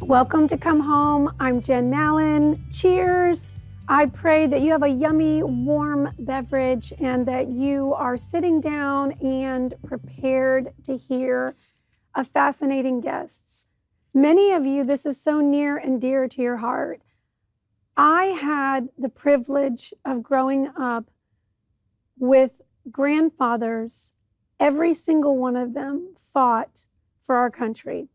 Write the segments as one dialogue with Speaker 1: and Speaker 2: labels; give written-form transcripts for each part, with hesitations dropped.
Speaker 1: Welcome to Come Home. I'm Jen Mallan. Cheers. I pray that you have a yummy, warm beverage and that you are sitting down and prepared to hear a fascinating guest. Many of you, this is so near and dear to your heart. I had the privilege of growing up with grandfathers. Every single one of them fought for our country.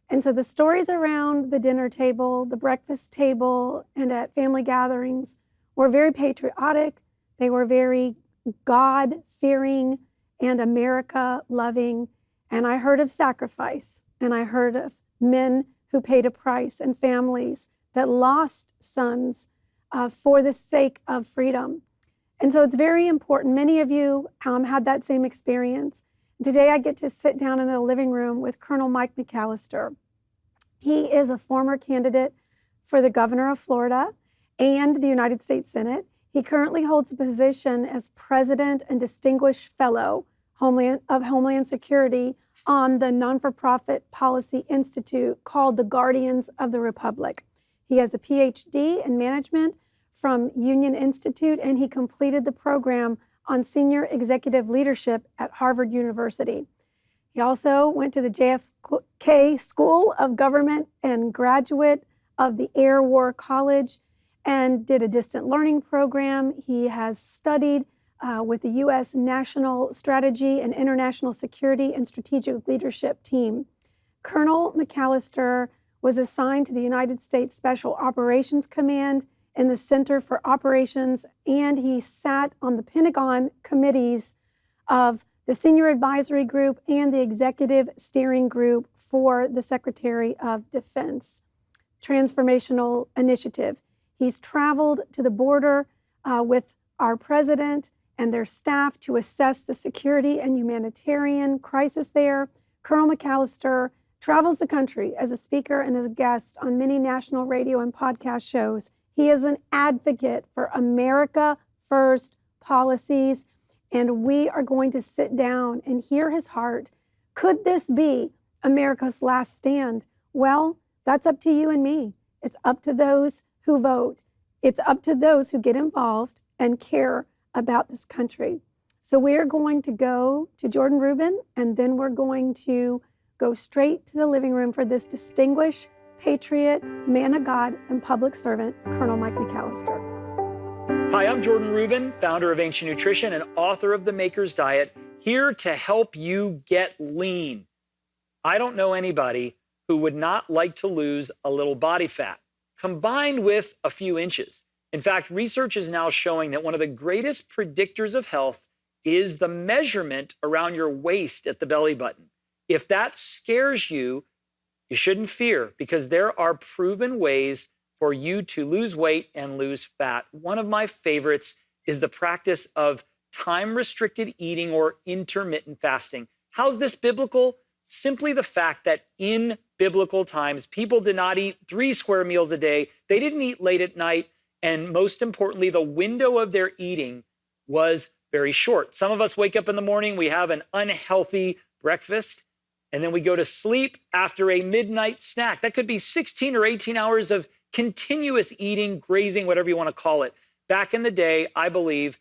Speaker 1: And so the stories around the dinner table, the breakfast table, and at family gatherings were very patriotic. They were very God-fearing and America-loving. And I heard of sacrifice, and I heard of men who paid a price and families that lost sons for the sake of freedom. And so it's very important. Many of you had that same experience. Today I get to sit down in the living room with Colonel Mike McCalister. He is a former candidate for the governor of Florida and the United States Senate. He currently holds a position as president and distinguished fellow of Homeland Security on the non-for-profit policy institute called the Guardians of the Republic. He has a PhD in management from Union Institute, and he completed the program on senior executive leadership at Harvard University. He also went to the JFK School of Government and graduate of the Air War College and did a distant learning program. He has studied with the U.S. National Strategy and International Security and Strategic Leadership team. Colonel McCalister was assigned to the United States Special Operations Command in the Center for Operations, and he sat on the Pentagon committees of the Senior Advisory Group and the Executive Steering Group for the Secretary of Defense Transformational Initiative. He's traveled to the border with our president and their staff to assess the security and humanitarian crisis there. Colonel McCalister travels the country as a speaker and as a guest on many national radio and podcast shows. He is an advocate for America First policies, and we are going to sit down and hear his heart. Could this be America's last stand? Well, that's up to you and me. It's up to those who vote. It's up to those who get involved and care about this country. So we are going to go to Jordan Rubin, and then we're going to go straight to the living room for this distinguished patriot, man of God, and public servant, Colonel Mike McCalister.
Speaker 2: Hi, I'm Jordan Rubin, founder of Ancient Nutrition and author of The Maker's Diet, here to help you get lean. I don't know anybody who would not like to lose a little body fat, combined with a few inches. In fact, research is now showing that one of the greatest predictors of health is the measurement around your waist at the belly button. If that scares you, you shouldn't fear, because there are proven ways for you to lose weight and lose fat. One of my favorites is the practice of time-restricted eating or intermittent fasting. How's this biblical? Simply the fact that in biblical times, people did not eat 3 square meals a day. They didn't eat late at night. And most importantly, the window of their eating was very short. Some of us wake up in the morning, we have an unhealthy breakfast, and then we go to sleep after a midnight snack. That could be 16 or 18 hours of continuous eating, grazing, whatever you want to call it. Back in the day, I believe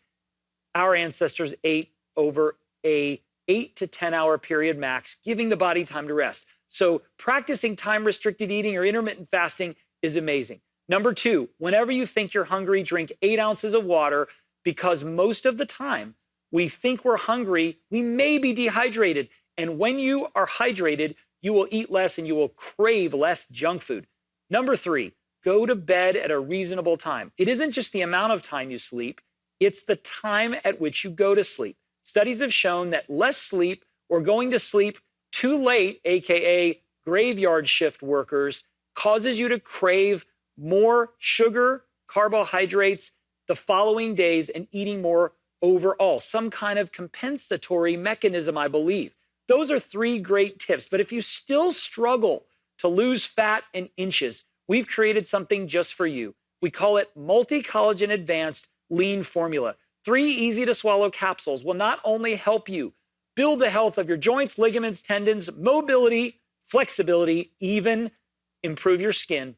Speaker 2: our ancestors ate over a 8 to 10 hour period max, giving the body time to rest. So practicing time-restricted eating or intermittent fasting is amazing. Number 2, whenever you think you're hungry, drink 8 ounces of water, because most of the time we think we're hungry, we may be dehydrated. And when you are hydrated, you will eat less and you will crave less junk food. Number 3, go to bed at a reasonable time. It isn't just the amount of time you sleep, it's the time at which you go to sleep. Studies have shown that less sleep or going to sleep too late, AKA graveyard shift workers, causes you to crave more sugar, carbohydrates the following days and eating more overall. Some kind of compensatory mechanism, I believe. Those are 3 great tips. But if you still struggle to lose fat and inches, we've created something just for you. We call it Multi-Collagen Advanced Lean Formula. 3 easy-to-swallow capsules will not only help you build the health of your joints, ligaments, tendons, mobility, flexibility, even improve your skin,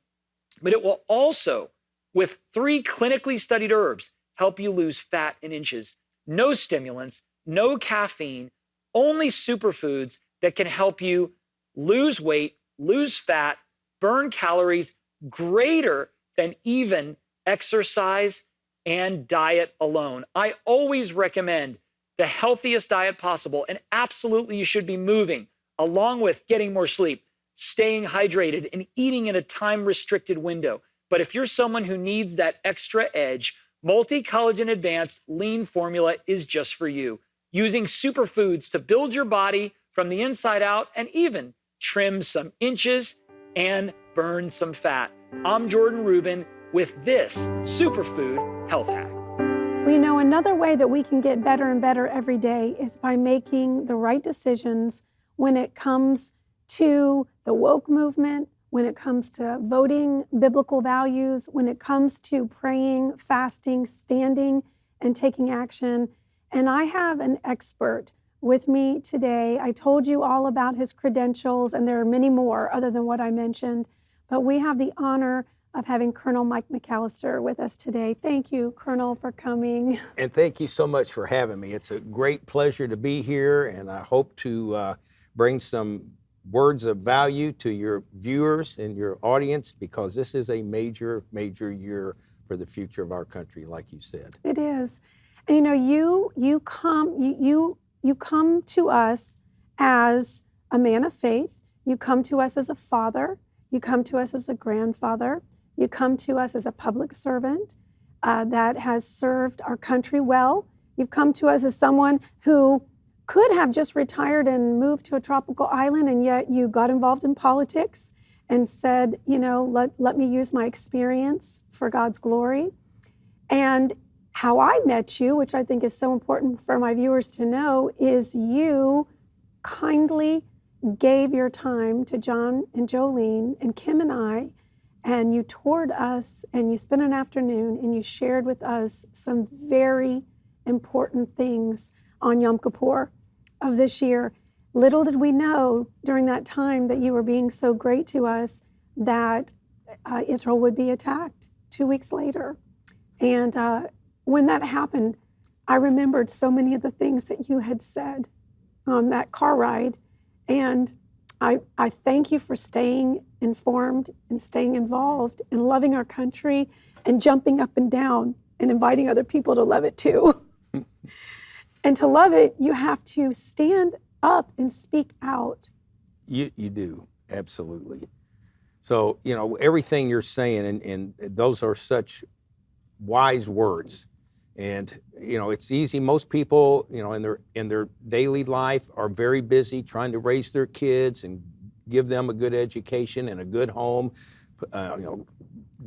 Speaker 2: but it will also, with 3 clinically studied herbs, help you lose fat in inches. No stimulants, no caffeine, only superfoods that can help you lose weight, lose fat, burn calories greater than even exercise and diet alone. I always recommend the healthiest diet possible, and absolutely you should be moving along with getting more sleep, staying hydrated, and eating in a time-restricted window. But if you're someone who needs that extra edge, Multi-Collagen Advanced Lean Formula is just for you. Using superfoods to build your body from the inside out and even trim some inches and burn some fat. I'm Jordan Rubin with this superfood health hack.
Speaker 1: Well, you know, another way that we can get better and better every day is by making the right decisions when it comes to the woke movement, when it comes to voting biblical values, when it comes to praying, fasting, standing, and taking action. And I have an expert with me today. I told you all about his credentials, and there are many more other than what I mentioned, but we have the honor of having Colonel Mike McCalister with us today. Thank you, Colonel, for coming.
Speaker 3: And thank you so much for having me. It's a great pleasure to be here, and I hope to bring some words of value to your viewers and your audience, because this is a major, major year for the future of our country, like you said.
Speaker 1: It is. And you know, you come to us as a man of faith. You come to us as a father. You come to us as a grandfather. You come to us as a public servant that has served our country well. You've come to us as someone who could have just retired and moved to a tropical island, and yet you got involved in politics and said, you know, let me use my experience for God's glory. And how I met you, which I think is so important for my viewers to know, is you kindly gave your time to John and Jolene and Kim and I, and you toured us, and you spent an afternoon, and you shared with us some very important things on Yom Kippur of this year. Little did we know during that time that you were being so great to us that Israel would be attacked 2 weeks later. And when that happened, I remembered so many of the things that you had said on that car ride. And I thank you for staying informed and staying involved and loving our country and jumping up and down and inviting other people to love it too. And to love it, you have to stand up and speak out.
Speaker 3: You do, absolutely. So, you know, everything you're saying, and those are such wise words. And, you know, it's easy. Most people, you know, in their daily life are very busy trying to raise their kids and give them a good education and a good home, you know,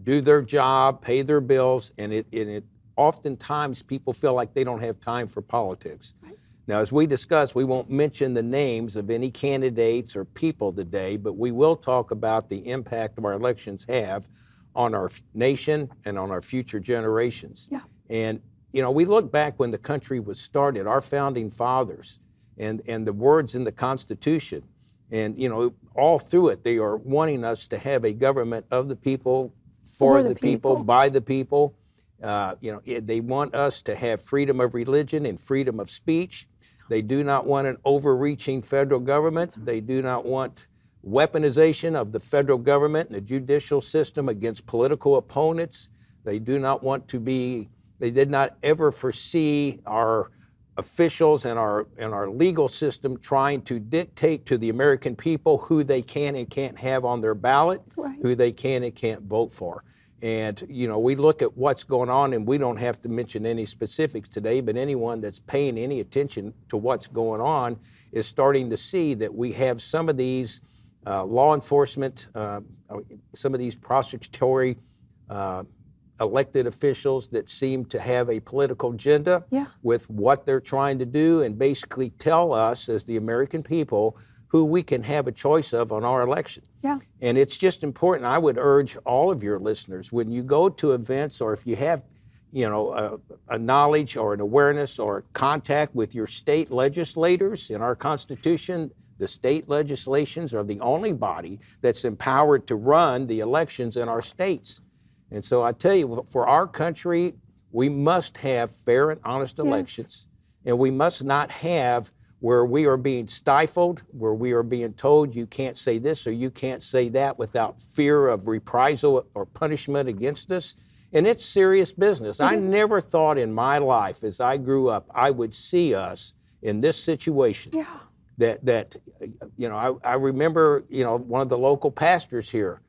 Speaker 3: do their job, pay their bills, and it oftentimes people feel like they don't have time for politics. Right. Now, as we discussed, we won't mention the names of any candidates or people today, but we will talk about the impact of our elections have on our nation and on our future generations.
Speaker 1: Yeah.
Speaker 3: And, you know, we look back when the country was started, our founding fathers and the words in the Constitution, and, you know, all through it, they are wanting us to have a government of the people, for the people, by the people. You know, they want us to have freedom of religion and freedom of speech. They do not want an overreaching federal government. They do not want weaponization of the federal government and the judicial system against political opponents. They do not want to be, they did not ever foresee our officials and our legal system trying to dictate to the American people who they can and can't have on their ballot, right, who they can and can't vote for. And, you know, we look at what's going on, and we don't have to mention any specifics today, but anyone that's paying any attention to what's going on is starting to see that we have some of these law enforcement, some of these prosecutory elected officials that seem to have a political agenda with what they're trying to do, and basically tell us as the American people who we can have a choice of on our election.
Speaker 1: Yeah.
Speaker 3: And it's just important. I would urge all of your listeners, when you go to events, or if you have, you know, a knowledge or an awareness or contact with your state legislators, in our Constitution, The state legislations are the only body that's empowered to run the elections in our states. And so I tell you, for our country, we must have fair and honest elections, and we must not have where we are being stifled, where we are being told you can't say this or you can't say that without fear of reprisal or punishment against us. And it's serious business. I never thought in my life as I grew up I would see us in this situation.
Speaker 1: Yeah.
Speaker 3: That you know, I remember, you know, one of the local pastors here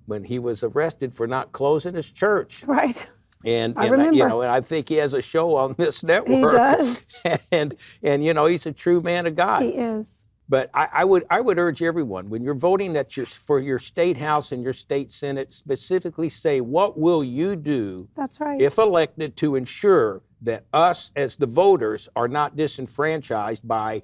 Speaker 3: when he was arrested for not closing his church.
Speaker 1: Right.
Speaker 3: And
Speaker 1: I remember.
Speaker 3: You know, and I think he has a show on this network.
Speaker 1: He does.
Speaker 3: and you know, he's a true man of God.
Speaker 1: He is.
Speaker 3: But I would urge everyone, when you're voting for your state house and your state senate, specifically say, what will you do
Speaker 1: That's right.
Speaker 3: if elected to ensure that us as the voters are not disenfranchised by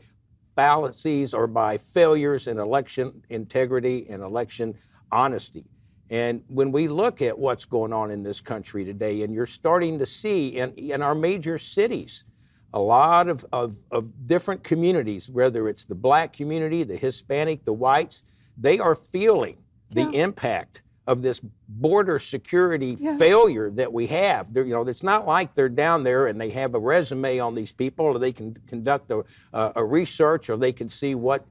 Speaker 3: fallacies or by failures in election integrity and election honesty. And when we look at what's going on in this country today, and you're starting to see in our major cities, a lot of different communities, whether it's the Black community, the Hispanic, the whites, they are feeling the impact of this border security failure that we have. You know, it's not like they're down there and they have a resume on these people, or they can conduct a research, or they can see what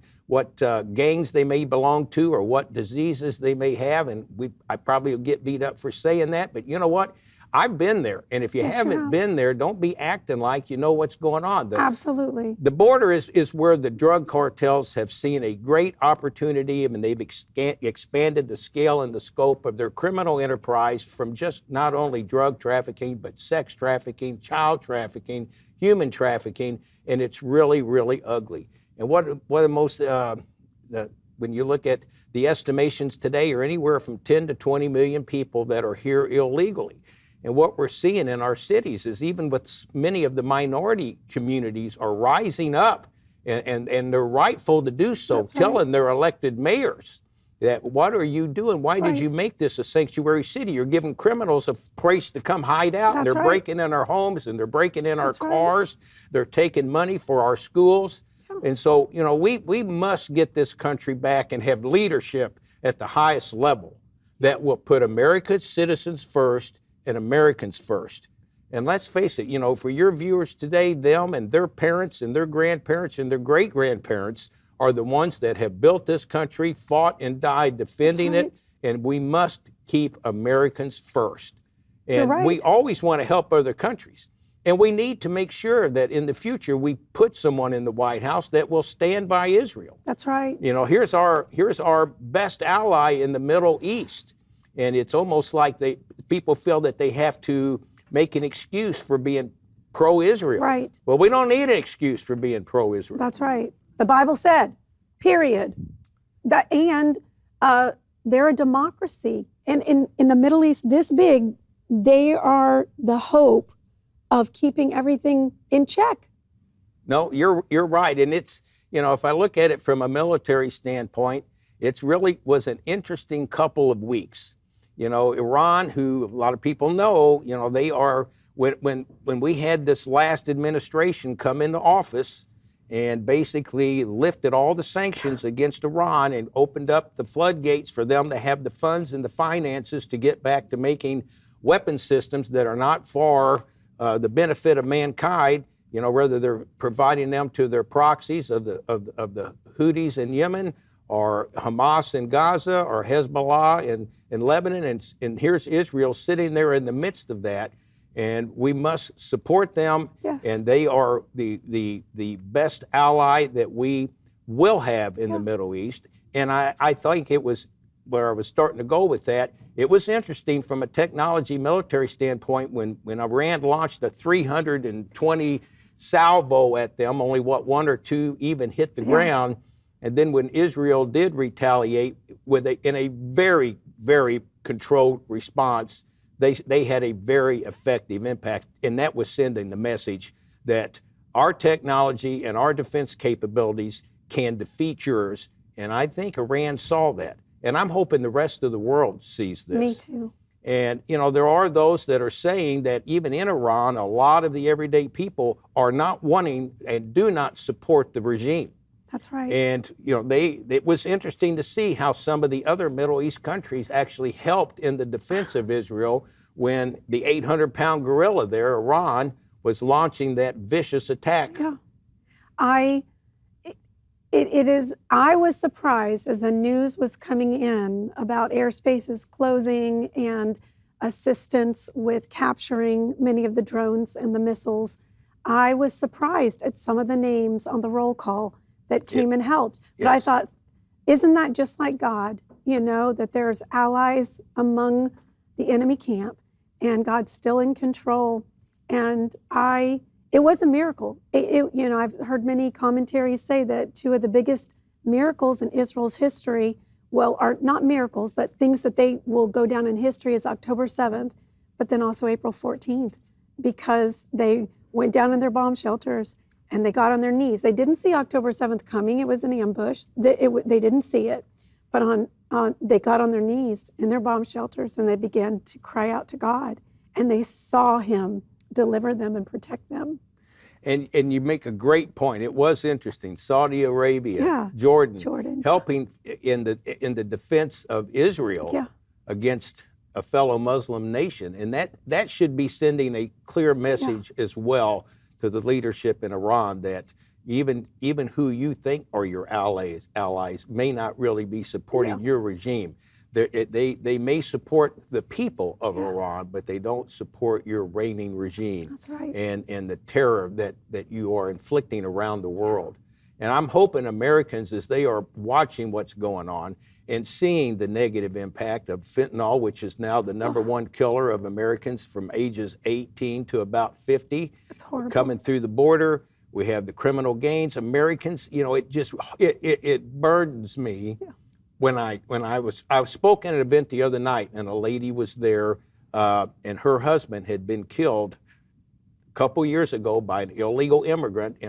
Speaker 3: gangs they may belong to, or what diseases they may have. And I probably will get beat up for saying that, but you know what? I've been there, and if you haven't been there, don't be acting like you know what's going on.
Speaker 1: Absolutely.
Speaker 3: The border is where the drug cartels have seen a great opportunity, and they've expanded the scale and the scope of their criminal enterprise from just not only drug trafficking, but sex trafficking, child trafficking, human trafficking, and it's really, really ugly. And what the most, when you look at the estimations today, are anywhere from 10 to 20 million people that are here illegally. And what we're seeing in our cities is, even with many of the minority communities are rising up, and they're rightful to do so, telling their elected mayors that, what are you doing? Why did you make this a sanctuary city? You're giving criminals a place to come hide out, and they're breaking in our homes, and they're breaking in our cars. They're taking money for our schools. And so, you know, we must get this country back and have leadership at the highest level that will put America's citizens first and Americans first. And let's face it, you know, for your viewers today, them and their parents and their grandparents and their great-grandparents are the ones that have built this country, fought and died defending it, and we must keep Americans first. And we always want to help other countries. And we need to make sure that in the future we put someone in the White House that will stand by Israel.
Speaker 1: That's right.
Speaker 3: You know, here's our best ally in the Middle East. And it's almost like people feel that they have to make an excuse for being pro-Israel.
Speaker 1: Right.
Speaker 3: Well, we don't need an excuse for being pro-Israel.
Speaker 1: That's right. The Bible said, period. And they're a democracy. And in the Middle East this big, they are the hope of keeping everything in check.
Speaker 3: No, you're right. And it's, you know, if I look at it from a military standpoint, it's really was an interesting couple of weeks. You know, Iran, who a lot of people know, you know, they are, when we had this last administration come into office and basically lifted all the sanctions against Iran and opened up the floodgates for them to have the funds and the finances to get back to making weapon systems that are not for the benefit of mankind, you know, whether they're providing them to their proxies of the Houthis in Yemen, or Hamas in Gaza, or Hezbollah in Lebanon, and here's Israel sitting there in the midst of that, and we must support them.
Speaker 1: Yes.
Speaker 3: And they are the best ally that we will have in the Middle East. And I think it was where I was starting to go with that. It was interesting from a technology military standpoint when Iran launched a 320 salvo at them, only one or two even hit the ground. And then when Israel did retaliate in a very, very controlled response, they had a very effective impact. And that was sending the message that our technology and our defense capabilities can defeat yours. And I think Iran saw that. And I'm hoping the rest of the world sees this.
Speaker 1: Me too.
Speaker 3: And, you know, there are those that are saying that even in Iran, a lot of the everyday people are not wanting and do not support the regime.
Speaker 1: That's right.
Speaker 3: And it was interesting to see how some of the other Middle East countries actually helped in the defense of Israel when the 800-pound gorilla there, Iran, was launching that vicious attack.
Speaker 1: Yeah. I was surprised as the news was coming in about airspaces closing and assistance with capturing many of the drones and the missiles. I was surprised at some of the names on the roll call that came and helped. But I thought, isn't that just like God? That there's allies among the enemy camp and God's still in control. And it was a miracle. I've heard many commentaries say that two of the biggest miracles in Israel's history, are not miracles, but things that they will go down in history is October 7th, but then also April 14th, because they went down in their bomb shelters and they got on their knees. They didn't see October 7th coming. It was an ambush. They didn't see it. But they got on their knees in their bomb shelters and they began to cry out to God. And they saw him deliver them and protect them.
Speaker 3: And you make a great point. It was interesting. Saudi Arabia, Jordan, helping in the defense of Israel against a fellow Muslim nation. And that should be sending a clear message as well to the leadership in Iran that even who you think are your allies may not really be supporting your regime. They may support the people of Iran, but they don't support your reigning regime.
Speaker 1: That's right.
Speaker 3: And the terror that you are inflicting around the world. And I'm hoping Americans, as they are watching what's going on and seeing the negative impact of fentanyl, which is now the number one killer of Americans from ages 18 to about 50,
Speaker 1: That's horrible.
Speaker 3: Coming through the border. We have the criminal gangs. Americans, it burdens me. Yeah. When I spoke at an event the other night, and a lady was there, and her husband had been killed a couple years ago by an illegal immigrant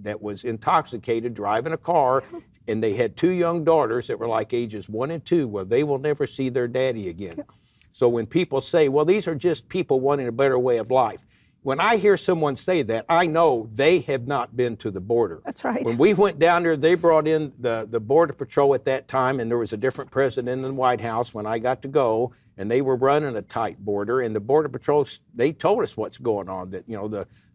Speaker 3: that was intoxicated driving a car, and they had two young daughters that were like ages 1 and 2. Well, they will never see their daddy again. Yeah. So when people say, well, these are just people wanting a better way of life, when I hear someone say that, I know they have not been to the border.
Speaker 1: That's right.
Speaker 3: When we went down there, they brought in the Border Patrol at that time, and there was a different president in the White House when I got to go, and they were running a tight border. And the Border Patrol, they told us what's going on, that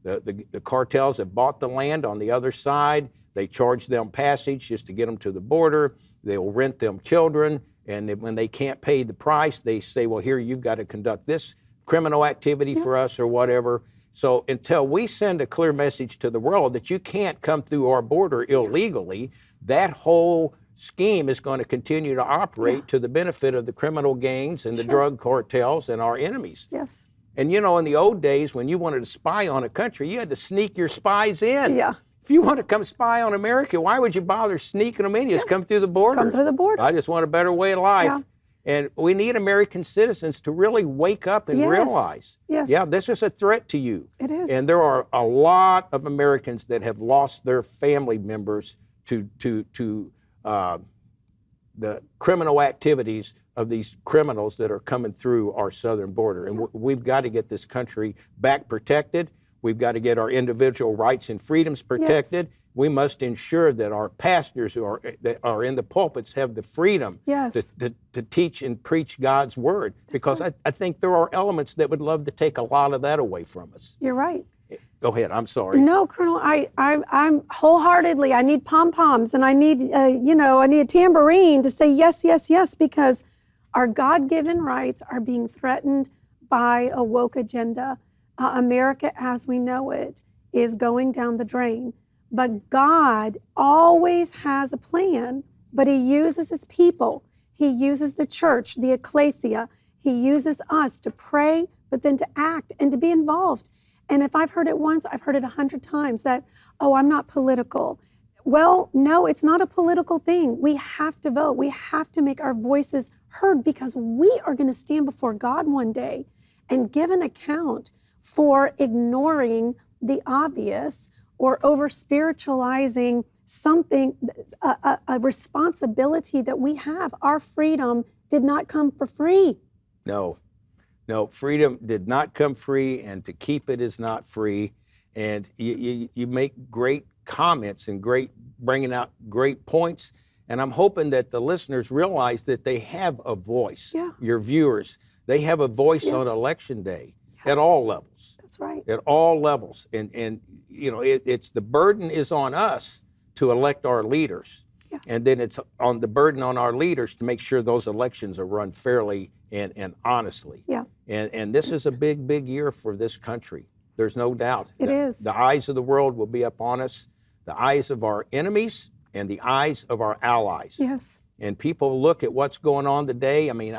Speaker 3: the cartels have bought the land on the other side. They charge them passage just to get them to the border. They'll rent them children, and when they can't pay the price, they say, well, here, you've got to conduct this criminal activity for us or whatever. So until we send a clear message to the world that you can't come through our border illegally, that whole scheme is going to continue to operate to the benefit of the criminal gangs and the drug cartels and our enemies.
Speaker 1: Yes.
Speaker 3: And in the old days, when you wanted to spy on a country, you had to sneak your spies in.
Speaker 1: Yeah.
Speaker 3: If you want to come spy on America, why would you bother sneaking them in? You just come through the border.
Speaker 1: Come through the border.
Speaker 3: I just want a better way of life. Yeah. And we need American citizens to really wake up and realize, this is a threat to you.
Speaker 1: It is.
Speaker 3: And there are a lot of Americans that have lost their family members to the criminal activities of these criminals that are coming through our southern border. And we've got to get this country back protected. We've got to get our individual rights and freedoms protected. Yes. We must ensure that our pastors that are in the pulpits have the freedom to teach and preach God's word. Because I think there are elements that would love to take a lot of that away from us.
Speaker 1: You're right.
Speaker 3: Go ahead. I'm sorry.
Speaker 1: No, Colonel. I'm wholeheartedly. I need pom poms and I need I need a tambourine to say yes, yes, yes, because our God-given rights are being threatened by a woke agenda. America, as we know it, is going down the drain. But God always has a plan, but he uses his people. He uses the church, the ecclesia. He uses us to pray, but then to act and to be involved. And if I've heard it once, I've heard it 100 times that, I'm not political. Well, no, it's not a political thing. We have to vote. We have to make our voices heard because we are going to stand before God one day and give an account for ignoring the obvious or over-spiritualizing something, a responsibility that we have. Our freedom did not come for free.
Speaker 3: No, freedom did not come free, and to keep it is not free. And you make great comments and bringing out great points. And I'm hoping that the listeners realize that they have a voice.
Speaker 1: Yeah.
Speaker 3: Your viewers, they have a voice
Speaker 1: Yes.
Speaker 3: on Election Day at all levels.
Speaker 1: That's right.
Speaker 3: At all levels. And you know, it's the burden is on us to elect our leaders.
Speaker 1: Yeah.
Speaker 3: And then it's on the burden on our leaders to make sure those elections are run fairly and honestly.
Speaker 1: Yeah.
Speaker 3: And this is a big, big year for this country. There's no doubt.
Speaker 1: It is.
Speaker 3: The eyes of the world will be upon us, the eyes of our enemies and the eyes of our allies.
Speaker 1: Yes.
Speaker 3: And people look at what's going on today. I mean,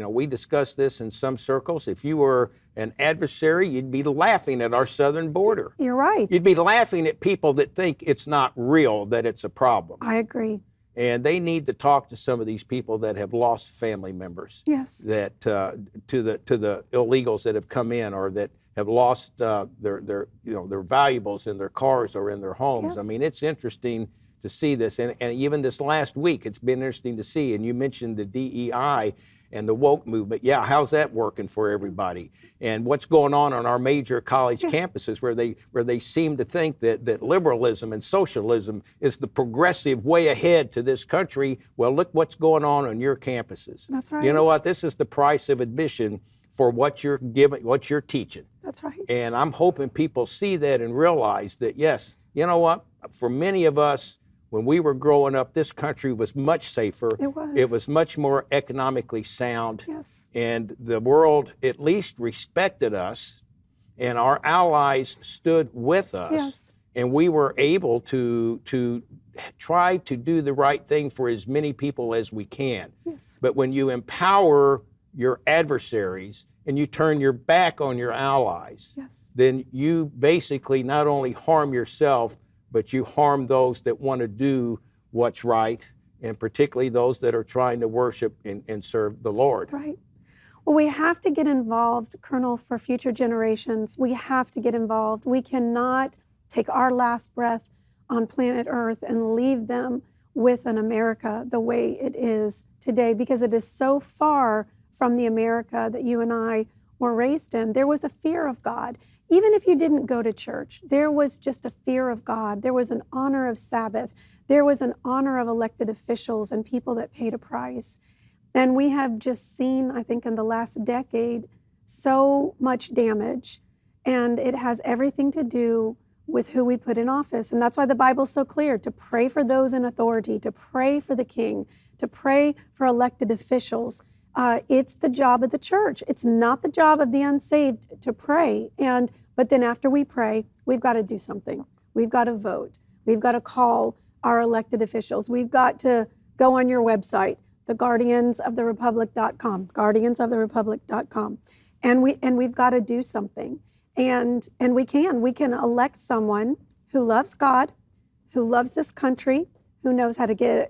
Speaker 3: we discussed this in some circles. If you were an adversary, you'd be laughing at our southern border.
Speaker 1: You're right.
Speaker 3: You'd be laughing at people that think it's not real, that it's a problem.
Speaker 1: I agree.
Speaker 3: And they need to talk to some of these people that have lost family members.
Speaker 1: Yes.
Speaker 3: That to the illegals that have come in or that have lost their valuables in their cars or in their homes.
Speaker 1: Yes.
Speaker 3: I mean, it's interesting to see this, and even this last week, it's been interesting to see. And you mentioned the DEI and the woke movement. Yeah, how's that working for everybody? And what's going on our major college campuses where they seem to think that liberalism and socialism is the progressive way ahead to this country. Well, look what's going on your campuses.
Speaker 1: That's right.
Speaker 3: You know what? This is the price of admission for what you're giving, what you're teaching.
Speaker 1: That's right.
Speaker 3: And I'm hoping people see that and realize that, yes, you know what? For many of us, when we were growing up, this country was much safer.
Speaker 1: It was.
Speaker 3: It was much more economically sound.
Speaker 1: Yes.
Speaker 3: And the world at least respected us, and our allies stood with us.
Speaker 1: Yes.
Speaker 3: And we were able to try to do the right thing for as many people as we can.
Speaker 1: Yes.
Speaker 3: But when you empower your adversaries and you turn your back on your allies,
Speaker 1: Yes.
Speaker 3: then you basically not only harm yourself, but you harm those that want to do what's right, and particularly those that are trying to worship and serve the Lord.
Speaker 1: Right. Well, we have to get involved, Colonel, for future generations. We have to get involved. We cannot take our last breath on planet Earth and leave them with an America the way it is today, because it is so far from the America that you and I were raised in. There was a fear of God. Even if you didn't go to church, there was just a fear of God. There was an honor of Sabbath. There was an honor of elected officials and people that paid a price. And we have just seen, I think in the last decade, so much damage. And it has everything to do with who we put in office. And that's why the Bible's so clear, to pray for those in authority, to pray for the king, to pray for elected officials. It's the job of the church. It's not the job of the unsaved to pray. But then after we pray, we've got to do something. We've got to vote. We've got to call our elected officials. We've got to go on your website, theguardiansoftherepublic.com, guardiansoftherepublic.com. And we've got to do something. And we can elect someone who loves God, who loves this country, who knows how to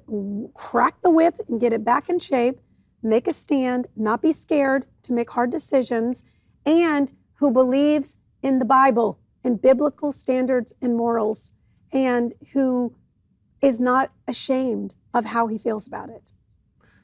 Speaker 1: crack the whip and get it back in shape, make a stand, not be scared to make hard decisions, and who believes in the Bible and biblical standards and morals, and who is not ashamed of how he feels about it.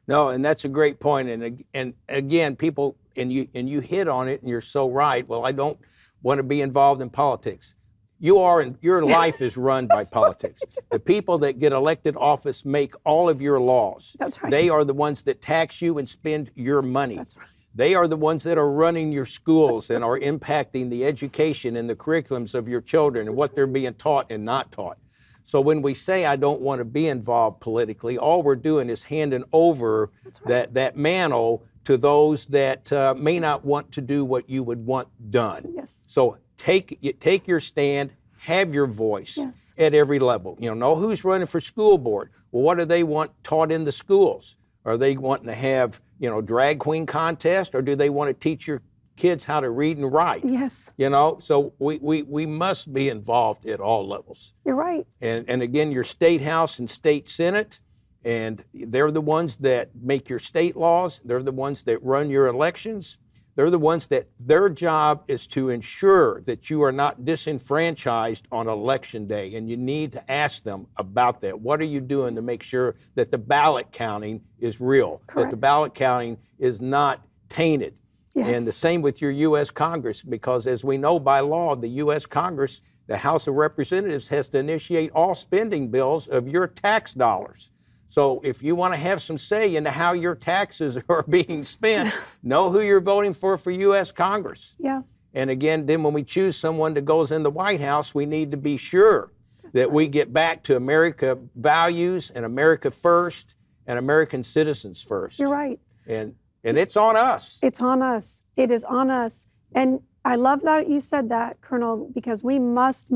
Speaker 3: No, and that's a great point. And again, people, and you hit on it, and you're so right. Well, I don't want to be involved in politics. Your life is run by politics. Right. The people that get elected office make all of your laws.
Speaker 1: That's right.
Speaker 3: They are the ones that tax you and spend your money.
Speaker 1: That's right.
Speaker 3: They are the ones that are running your schools and are impacting the education and the curriculums of your children and what they're being taught and not taught. So when we say I don't want to be involved politically, all we're doing is handing over that mantle to those that may not want to do what you would want done.
Speaker 1: Yes.
Speaker 3: So take your stand, have your voice at every level. Know who's running for school board. Well, what do they want taught in the schools? Are they wanting to have, drag queen contest, or do they want to teach your kids how to read and write?
Speaker 1: Yes.
Speaker 3: So we must be involved at all levels.
Speaker 1: You're right.
Speaker 3: And again, your state house and state senate, and they're the ones that make your state laws. They're the ones that run your elections. They're the ones that their job is to ensure that you are not disenfranchised on election day. And you need to ask them about that. What are you doing to make sure that the ballot counting is real?
Speaker 1: Correct.
Speaker 3: That the ballot counting is not tainted.
Speaker 1: Yes.
Speaker 3: And the same with your U.S. Congress, because as we know by law, the U.S. Congress, the House of Representatives, has to initiate all spending bills of your tax dollars. So if you want to have some say into how your taxes are being spent, know who you're voting for U.S. Congress.
Speaker 1: Yeah.
Speaker 3: And again, then when we choose someone that goes in the White House, we need to be sure that we get back to America values and America first and American citizens first.
Speaker 1: You're right.
Speaker 3: And it's on us.
Speaker 1: It's on us. It is on us. And I love that you said that, Colonel, because we must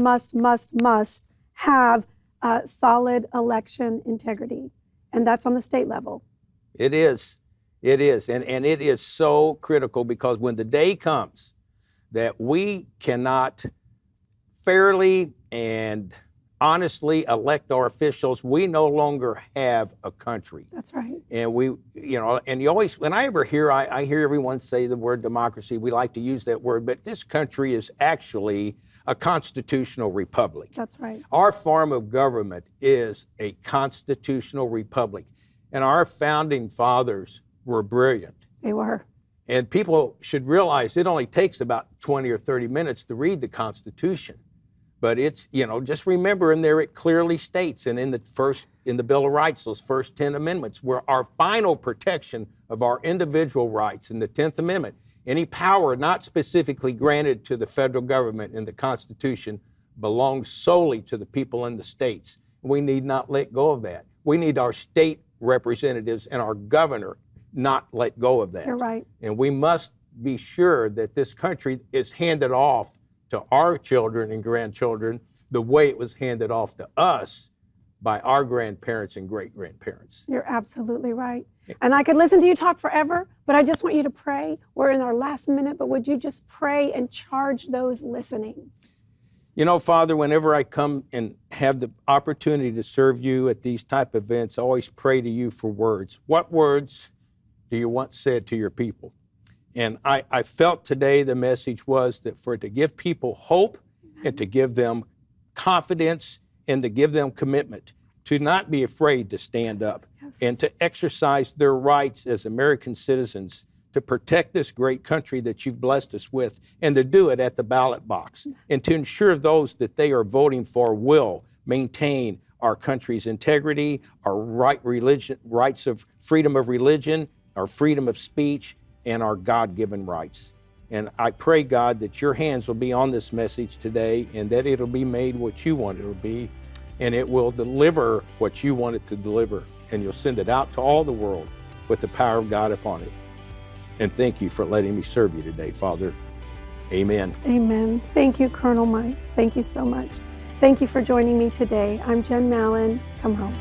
Speaker 1: have solid election integrity. And that's on the state level.
Speaker 3: It is. It is. And it is so critical, because when the day comes that we cannot fairly and honestly elect our officials, we no longer have a country.
Speaker 1: That's right.
Speaker 3: And and you always, when I hear everyone say the word democracy, we like to use that word, but this country is actually a constitutional republic.
Speaker 1: That's right.
Speaker 3: Our form of government is a constitutional republic. And our founding fathers were brilliant.
Speaker 1: They were.
Speaker 3: And people should realize it only takes about 20 or 30 minutes to read the Constitution. But it's, just remember in there it clearly states, and in the Bill of Rights, those first 10 amendments, where our final protection of our individual rights in the 10th Amendment, any power not specifically granted to the federal government in the Constitution belongs solely to the people in the states. We need not let go of that. We need our state representatives and our governor not let go of that.
Speaker 1: You're right.
Speaker 3: And we must be sure that this country is handed off to our children and grandchildren the way it was handed off to us by our grandparents and great-grandparents.
Speaker 1: You're absolutely right. And I could listen to you talk forever, but I just want you to pray. We're in our last minute, but would you just pray and charge those listening?
Speaker 3: Father, whenever I come and have the opportunity to serve you at these type of events, I always pray to you for words. What words do you want said to your people? And I felt today the message was that to give people hope and to give them confidence and to give them commitment, to not be afraid to stand up and to exercise their rights as American citizens, to protect this great country that you've blessed us with, and to do it at the ballot box, and to ensure those that they are voting for will maintain our country's integrity, our rights of freedom of religion, our freedom of speech, and our God-given rights. And I pray, God, that your hands will be on this message today, and that it'll be made what you want it to be, and it will deliver what you want it to deliver, and you'll send it out to all the world with the power of God upon it. And thank you for letting me serve you today, Father. Amen.
Speaker 1: Amen. Thank you, Colonel Mike. Thank you so much. Thank you for joining me today. I'm Jen Mallan. Come home.